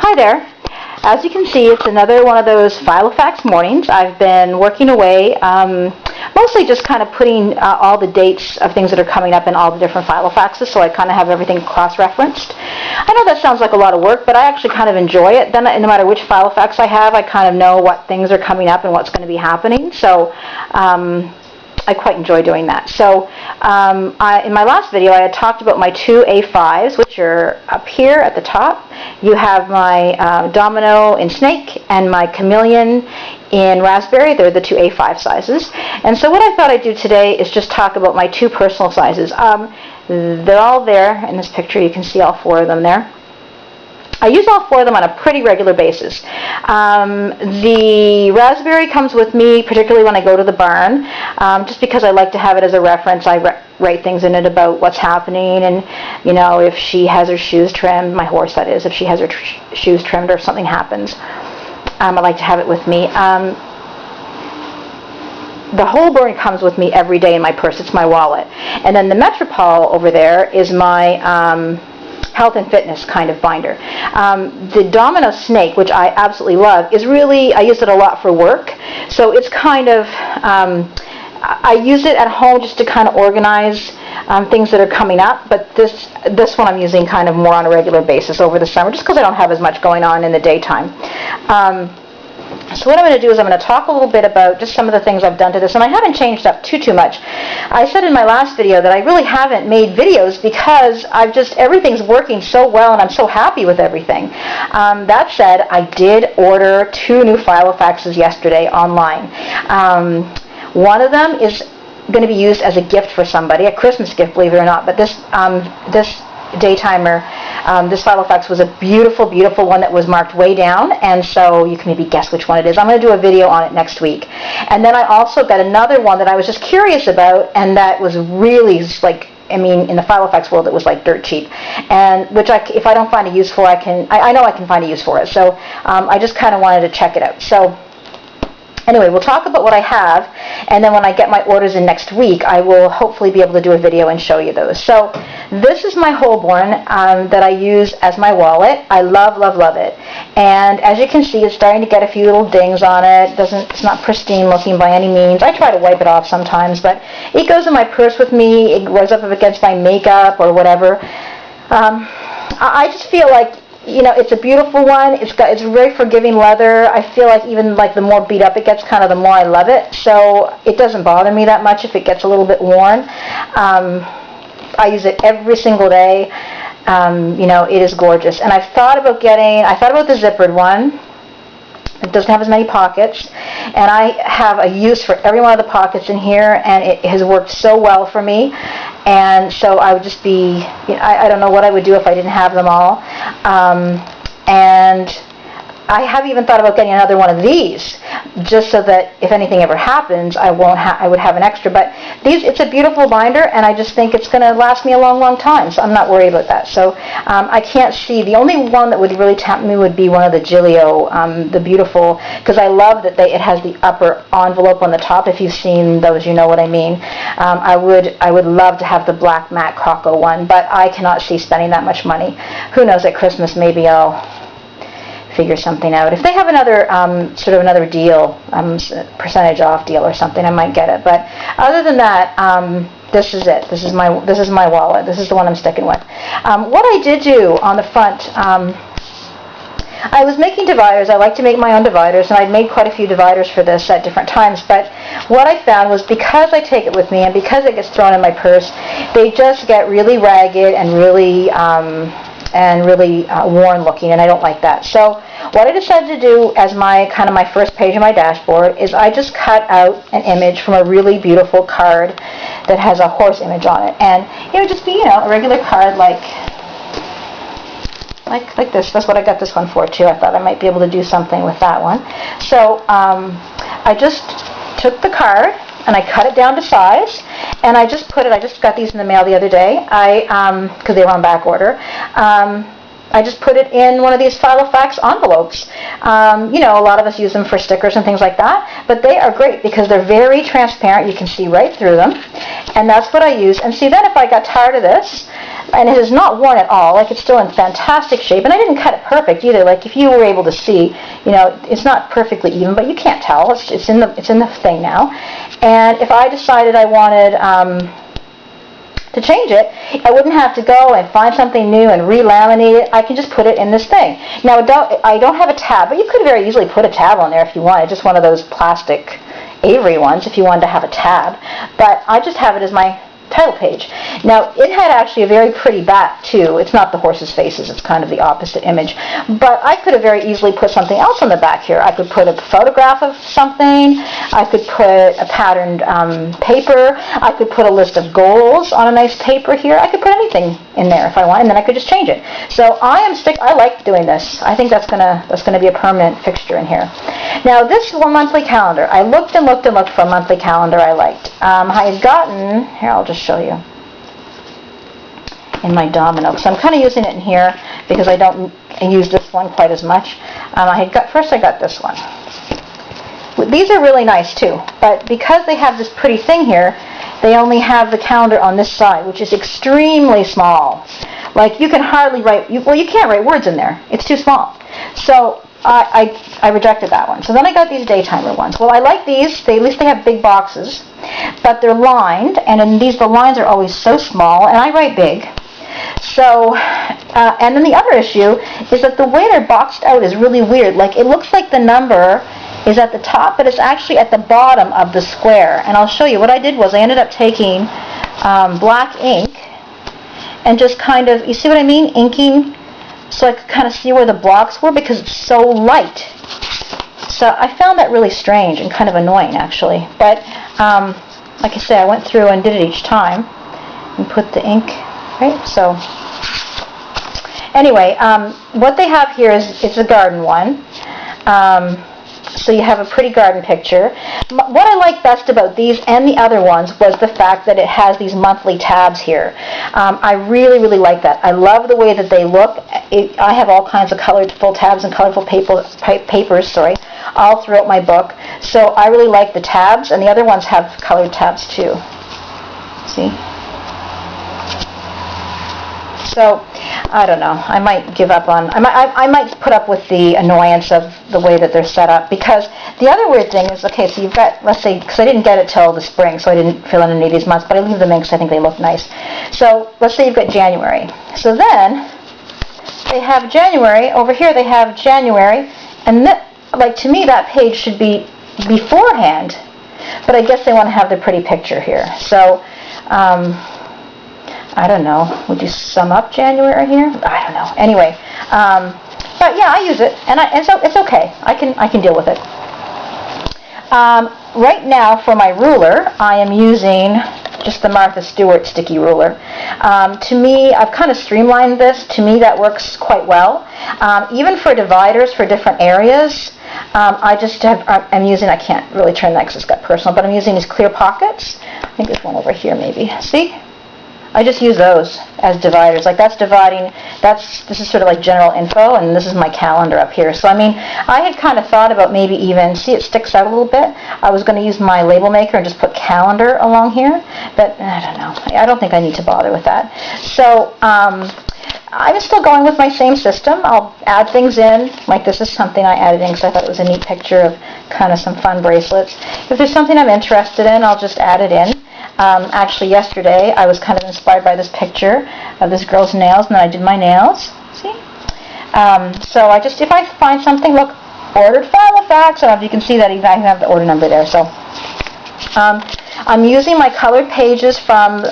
Hi there. As you can see, it's another one of those Filofax mornings. I've been working away, mostly just kind of putting all the dates of things that are coming up in all the different Filofaxes, so I kind of have everything cross-referenced. I know that sounds like a lot of work, but I actually kind of enjoy it. Then, no matter which Filofax I have, I kind of know what things are coming up and what's going to be happening. So I quite enjoy doing that. So in my last video, I had talked about my two A5s, which are up here at the top. You have my Domino in Snake and my Chameleon in Raspberry. They're the two A5 sizes. And so what I thought I'd do today is just talk about my two personal sizes. They're all there in this picture. You can see all four of them there. I use all four of them on a pretty regular basis. The Raspberry comes with me, particularly when I go to the barn, just because I like to have it as a reference. I write things in it about what's happening, and you know, if she has her shoes trimmed, my horse that is, if she has her shoes trimmed or if something happens, I like to have it with me. The Holborn comes with me every day in my purse. It's my wallet. And then the Metropol over there is my health and fitness kind of binder. The Domino Snake, which I absolutely love, is really, I use it a lot for work. So it's kind of, I use it at home just to kind of organize things that are coming up, but this one I'm using kind of more on a regular basis over the summer, just because I don't have as much going on in the daytime. So what I'm going to do is I'm going to talk a little bit about just some of the things I've done to this, and I haven't changed up too much. I said in my last video that I really haven't made videos because everything's working so well and I'm so happy with everything. That said, I did order 2 new Filofaxes yesterday online. One of them is going to be used as a gift for somebody, a Christmas gift, believe it or not, but this daytimer, this Filofax was a beautiful, beautiful one that was marked way down, and so you can maybe guess which one it is. I'm going to do a video on it next week. And then I also got another one that I was just curious about, and that was really like, I mean, in the Filofax world, it was like dirt cheap, and which if I don't find a use for, I know I can find a use for it. So I just kind of wanted to check it out. So anyway, we'll talk about what I have, and then when I get my orders in next week, I will hopefully be able to do a video and show you those. So this is my Holborn that I use as my wallet. I love, love, love it. And as you can see, it's starting to get a few little dings on it. It's not pristine looking by any means. I try to wipe it off sometimes, but it goes in my purse with me. It goes up against my makeup or whatever. I just feel like, you know, it's a beautiful one. It's very forgiving leather. I feel like even like the more beat up it gets, kind of the more I love it. So it doesn't bother me that much if it gets a little bit worn. I use it every single day. You know, it is gorgeous. And I thought about the zippered one. It doesn't have as many pockets, and I have a use for every one of the pockets in here, and it has worked so well for me. And so I would just be, you know, I don't know what I would do if I didn't have them all. And I have even thought about getting another one of these, just so that if anything ever happens, I would have an extra. But it's a beautiful binder, and I just think it's going to last me a long, long time. So I'm not worried about that. So I can't see. The only one that would really tempt me would be one of the Gilio, the beautiful, because I love that it has the upper envelope on the top. If you've seen those, you know what I mean. I would love to have the black matte Cocoa one, but I cannot see spending that much money. Who knows? At Christmas, maybe I'll figure something out. If they have another sort of another deal, percentage off deal or something, I might get it. But other than that, this is it. This is my wallet. This is the one I'm sticking with. What I did do on the front, I was making dividers. I like to make my own dividers, and I'd made quite a few dividers for this at different times. But what I found was, because I take it with me and because it gets thrown in my purse, they just get really ragged and really worn looking, and I don't like that. So what I decided to do as my first page of my dashboard is I just cut out an image from a really beautiful card that has a horse image on it, and it would just be, you know, a regular card like this. That's what I got this one for too. I thought I might be able to do something with that one. So I just took the card and I cut it down to size, and I just got these in the mail the other day. Because they were on back order. I just put it in one of these Filofax envelopes. You know, a lot of us use them for stickers and things like that, but they are great because they're very transparent. You can see right through them, and that's what I use. And see, then if I got tired of this, And it is not worn at all. Like, it's still in fantastic shape. And I didn't cut it perfect either. Like, if you were able to see, you know, it's not perfectly even, but you can't tell. It's in the thing now. And if I decided I wanted to change it, I wouldn't have to go and find something new and re-laminate it. I can just put it in this thing. Now, I don't have a tab, but you could very easily put a tab on there if you wanted, just one of those plastic Avery ones if you wanted to have a tab. But I just have it as my title page. Now, it had actually a very pretty back too. It's not the horse's faces, it's kind of the opposite image. But I could have very easily put something else on the back here. I could put a photograph of something. I could put a patterned paper. I could put a list of goals on a nice paper here. I could put anything in there if I want, and then I could just change it. So I like doing this. I think that's gonna be a permanent fixture in here. Now, this monthly calendar. I looked and looked and looked for a monthly calendar I liked. I had gotten, here, I'll just show you in my domino. So I'm kind of using it in here because I don't use this one quite as much. I got this one. These are really nice too, but because they have this pretty thing here, they only have the calendar on this side, which is extremely small. Like, you can hardly write, you can't write words in there. It's too small. So I rejected that one. So then I got these daytimer ones. Well, I like these. At least they have big boxes, but they're lined, and in these the lines are always so small, and I write big. So, and then the other issue is that the way they're boxed out is really weird. Like, it looks like the number is at the top, but it's actually at the bottom of the square. And I'll show you. What I did was I ended up taking black ink and just kind of, you see what I mean? Inking so I could kind of see where the blocks were because it's so light. So I found that really strange and kind of annoying, actually. But like I say, I went through and did it each time and put the ink, right? So anyway, what they have here is a garden one. So you have a pretty garden picture. What I like best about these and the other ones was the fact that it has these monthly tabs here. I really, really like that. I love the way that they look. I have all kinds of colorful tabs and colorful papers, all throughout my book. So I really like the tabs, and the other ones have colored tabs too. See? So, I don't know. I might give up on. I might put up with the annoyance of the way that they're set up, because the other weird thing is, okay, so you've got, let's say, because I didn't get it till the spring, so I didn't fill in any of these months, but I leave them in because I think they look nice. So let's say you've got January. So then they have January. Over here they have January, and like, to me that page should be beforehand, but I guess they want to have the pretty picture here. So. I don't know. Would you sum up January here? I don't know. Anyway, but yeah, I use it, and so it's okay. I can deal with it. Right now, for my ruler, I am using just the Martha Stewart sticky ruler. To me, I've kind of streamlined this. To me, that works quite well. Even for dividers for different areas, I'm using. I can't really turn that because it's got personal, but I'm using these clear pockets. I think there's one over here, maybe. See? I just use those as dividers. Like, that's dividing, this is sort of like general info, and this is my calendar up here. So, I mean, I had kind of thought about maybe even, see, it sticks out a little bit. I was going to use my label maker and just put calendar along here, but I don't know. I don't think I need to bother with that. So, I'm still going with my same system. I'll add things in, like this is something I added in because I thought it was a neat picture of kind of some fun bracelets. If there's something I'm interested in, I'll just add it in. Actually, yesterday, I was kind of inspired by this picture of this girl's nails, and then I did my nails. See? So if I find something, look, ordered Filofax. I don't know if you can see that. I have the order number there. So I'm using my colored pages from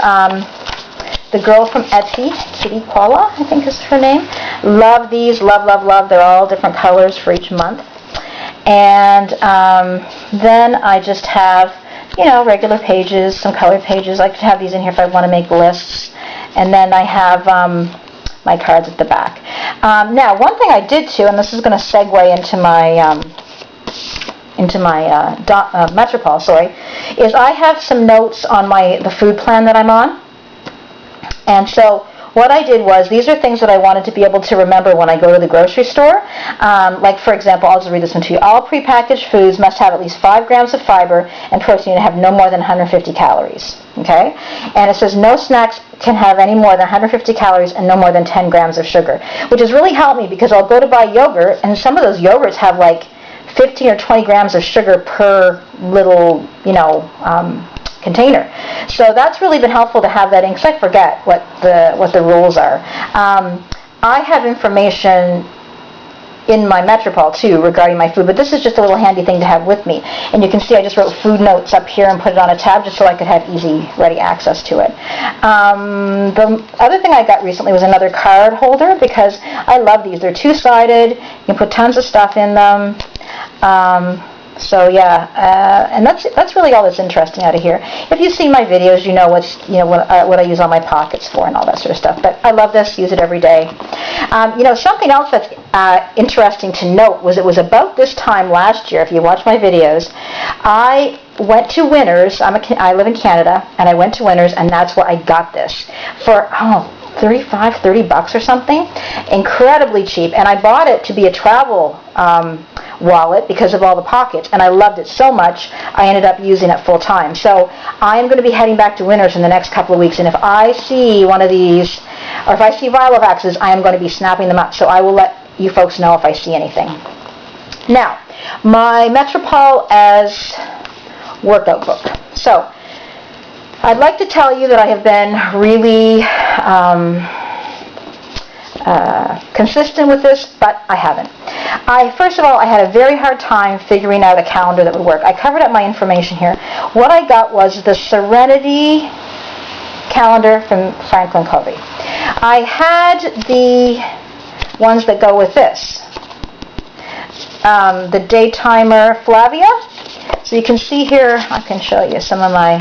the girl from Etsy, Kitty Paula, I think is her name. Love these. Love, love, love. They're all different colors for each month. And then I just have, regular pages, some colored pages. I could have these in here if I want to make lists. And then I have my cards at the back. Now, one thing I did too, and this is going to segue into my Metropol, is I have some notes on the food plan that I'm on. And so what I did was, these are things that I wanted to be able to remember when I go to the grocery store. Like, for example, I'll just read this one to you. All prepackaged foods must have at least 5 grams of fiber and protein and have no more than 150 calories. Okay? And it says no snacks can have any more than 150 calories and no more than 10 grams of sugar, which has really helped me because I'll go to buy yogurt, and some of those yogurts have like 15 or 20 grams of sugar per little, container. So that's really been helpful to have that in, because I forget what the rules are. I have information in my Metropol too regarding my food, but this is just a little handy thing to have with me. And you can see I just wrote food notes up here and put it on a tab just so I could have easy, ready access to it. The other thing I got recently was another card holder, because I love these. They're two-sided. You can put tons of stuff in them. So yeah, and that's really all that's interesting out of here. If you see my videos, you know what I use all my pockets for and all that sort of stuff. But I love this, use it every day. Something else that's interesting to note was it was about this time last year. If you watch my videos, I went to Winners. I live in Canada, and I went to Winners, and that's where I got this for $30 or something, incredibly cheap. And I bought it to be a travel wallet because of all the pockets, and I loved it so much I ended up using it full time. So I am going to be heading back to Winners in the next couple of weeks, and if I see one of these, or if I see Filofaxes, I am going to be snapping them up. So I will let you folks know if I see anything. Now, my Metropol as workout book. So I'd like to tell you that I have been really consistent with this, but I haven't. First of all, I had a very hard time figuring out a calendar that would work. I covered up my information here. What I got was the Serenity calendar from Franklin Covey. I had the ones that go with this. The Daytimer Flavia. So you can see here, I can show you some of my,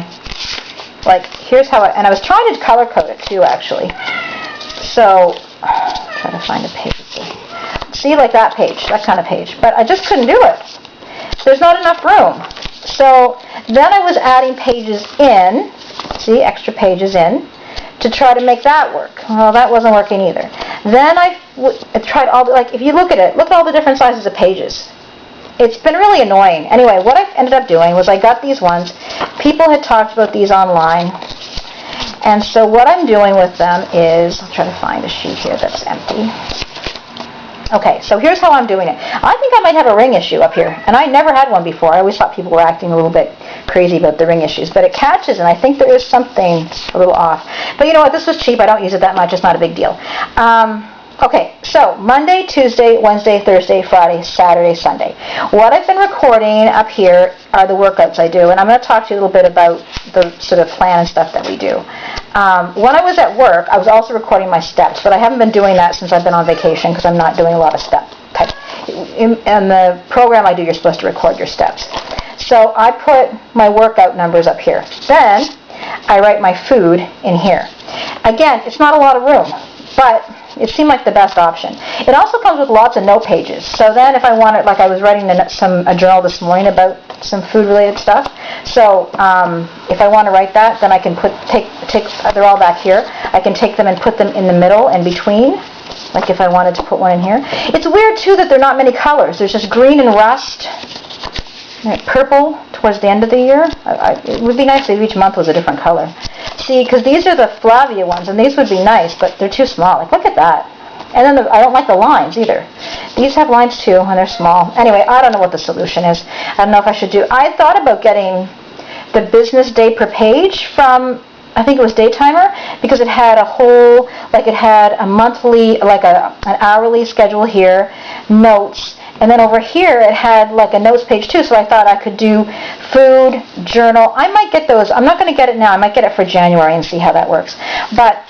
here's how and I was trying to color code it too, actually. So, try to find a page. See, like that page, that kind of page. But I just couldn't do it. There's not enough room. So then I was adding pages in, see, extra pages in, to try to make that work. Well, that wasn't working either. Then I tried all, if you look at it, look at all the different sizes of pages. It's been really annoying. Anyway, what I ended up doing was I got these ones. People had talked about these online. And so what I'm doing with them is, I'll try to find a sheet here that's empty. Okay, so here's how I'm doing it. I think I might have a ring issue up here, and I never had one before. I always thought people were acting a little bit crazy about the ring issues, but it catches, and I think there is something a little off. But you know what? This was cheap. I don't use it that much. It's not a big deal. Okay, so Monday, Tuesday, Wednesday, Thursday, Friday, Saturday, Sunday. What I've been recording up here are the workouts I do, and I'm going to talk to you a little bit about the sort of plan and stuff that we do. When I was at work, I was also recording my steps, but I haven't been doing that since I've been on vacation because I'm not doing a lot of step type. In the program I do, you're supposed to record your steps. So I put my workout numbers up here. Then I write my food in here. Again, it's not a lot of room, but it seemed like the best option. It also comes with lots of note pages. So then if I wanted, like I was writing a journal this morning about some food-related stuff. So if I want to write that, then I can they're all back here. I can take them and put them in the middle and between, like if I wanted to put one in here. It's weird, too, that there are not many colors. There's just green and rust, and purple towards the end of the year. It would be nice if each month was a different color. See, because these are the Flavia ones, and these would be nice, but they're too small. Like, look at that. And then I don't like the lines either. These have lines too, and they're small. Anyway, I don't know what the solution is. I don't know if I should do. I thought about getting the business day per page from, I think it was Daytimer, because it had a whole, it had a monthly, an hourly schedule here, notes, and then over here it had a notes page too, so I thought I could do food, journal. I might get those. I'm not going to get it now. I might get it for January and see how that works. But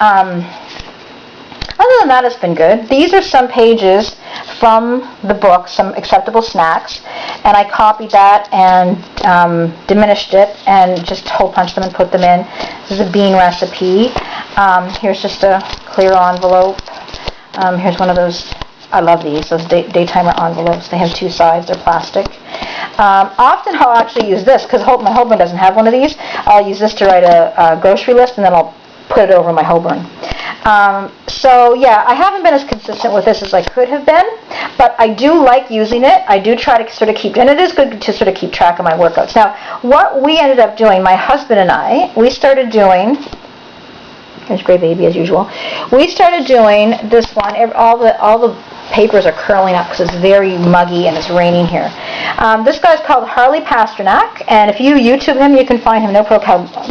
other than that, it's been good. These are some pages from the book, some acceptable snacks, and I copied that and diminished it and just hole punched them and put them in. This is a bean recipe. Here's just a clear envelope. Here's one of those. I love these Daytimer envelopes. They have two sides. They're plastic. Often I'll actually use this because my Holborn doesn't have one of these. I'll use this to write a grocery list, and then I'll put it over my Holborn. So yeah, I haven't been as consistent with this as I could have been, but I do like using it. I do try to sort of keep, and it is good to sort of keep track of my workouts. Now, what we ended up doing, my husband and I, we started doing, there's Gray Baby as usual, we started doing this one, all the papers are curling up because it's very muggy and it's raining here. This guy's called Harley Pasternak, and if you YouTube him, you can find him. No problem how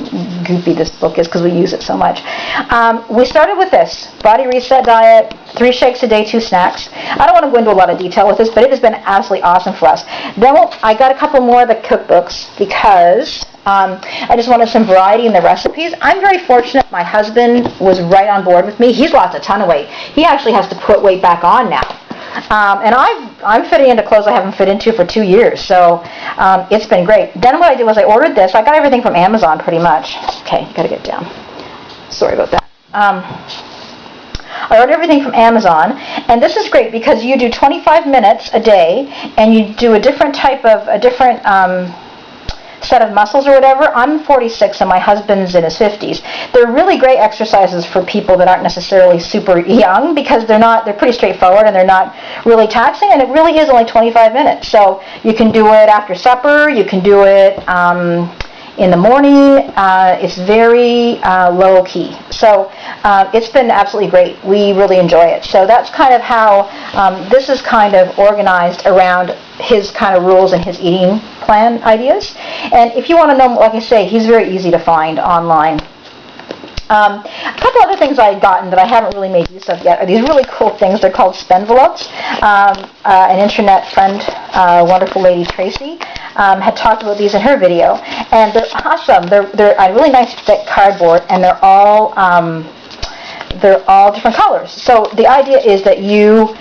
goopy this book is because we use it so much. We started with this, Body Reset Diet, 3 shakes a day, 2 snacks. I don't want to go into a lot of detail with this, but it has been absolutely awesome for us. Then I got a couple more of the cookbooks because I just wanted some variety in the recipes. I'm very fortunate. My husband was right on board with me. He's lost a ton of weight. He actually has to put weight back on now. And I'm fitting into clothes I haven't fit into for 2 years. So it's been great. Then what I did was I ordered this. I got everything from Amazon pretty much. Okay, got to get down. Sorry about that. I ordered everything from Amazon, and this is great because you do 25 minutes a day, and you do a different set of muscles or whatever. I'm 46 and my husband's in his 50s. They're really great exercises for people that aren't necessarily super young because they're pretty straightforward and they're not really taxing, and it really is only 25 minutes. So you can do it after supper, you can do it in the morning. It's very low key. So it's been absolutely great. We really enjoy it. So that's kind of how this is kind of organized around his kind of rules and his eating plan ideas. And if you want to know, like I say, he's very easy to find online. A couple other things I had gotten that I haven't really made use of yet are these really cool things. They're called Spenvelopes. An internet friend, wonderful lady Tracy, had talked about these in her video, and they're awesome. They're a really nice thick cardboard, and they're all different colors. So the idea is that you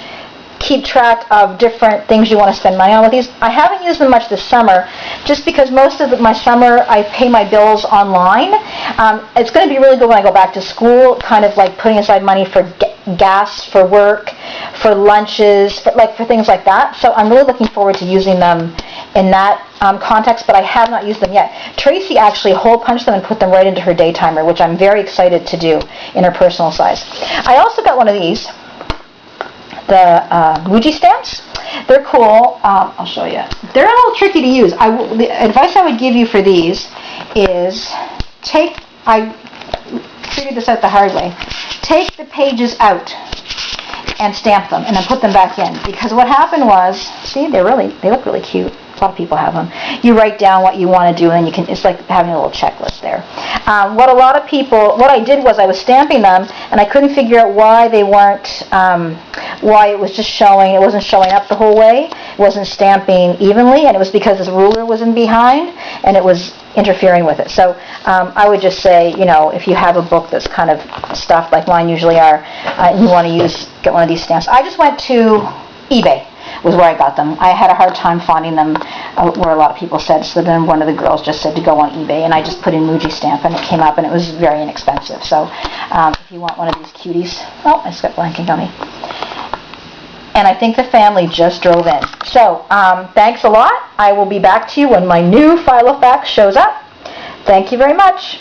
keep track of different things you want to spend money on with these. I haven't used them much this summer just because most of my summer I pay my bills online. It's going to be really good when I go back to school, kind of like putting aside money for gas, for work, for lunches, for things like that. So I'm really looking forward to using them in that context, but I have not used them yet. Tracy actually hole punched them and put them right into her day timer, which I'm very excited to do in her personal size. I also got one of these, the Muji stamps. They're cool. I'll show you. They're a little tricky to use. The advice I would give you for these is I figured this out the hard way. Take the pages out and stamp them, and then put them back in. Because what happened was, see, they look really cute. A lot of people have them. You write down what you want to do, and it's like having a little checklist there. What I did was I was stamping them, and I couldn't figure out why they weren't, why it wasn't showing up the whole way. It wasn't stamping evenly, and it was because this ruler was in behind, and it was interfering with it. So I would just say, if you have a book that's kind of stuffed like mine usually are, and you want to get one of these stamps. I just went to eBay. Was where I got them. I had a hard time finding them where a lot of people said, so then one of the girls just said to go on eBay, and I just put in Muji stamp, and it came up, and it was very inexpensive. So if you want one of these cuties, I just got blanking on me. And I think the family just drove in. So thanks a lot. I will be back to you when my new Filofax shows up. Thank you very much.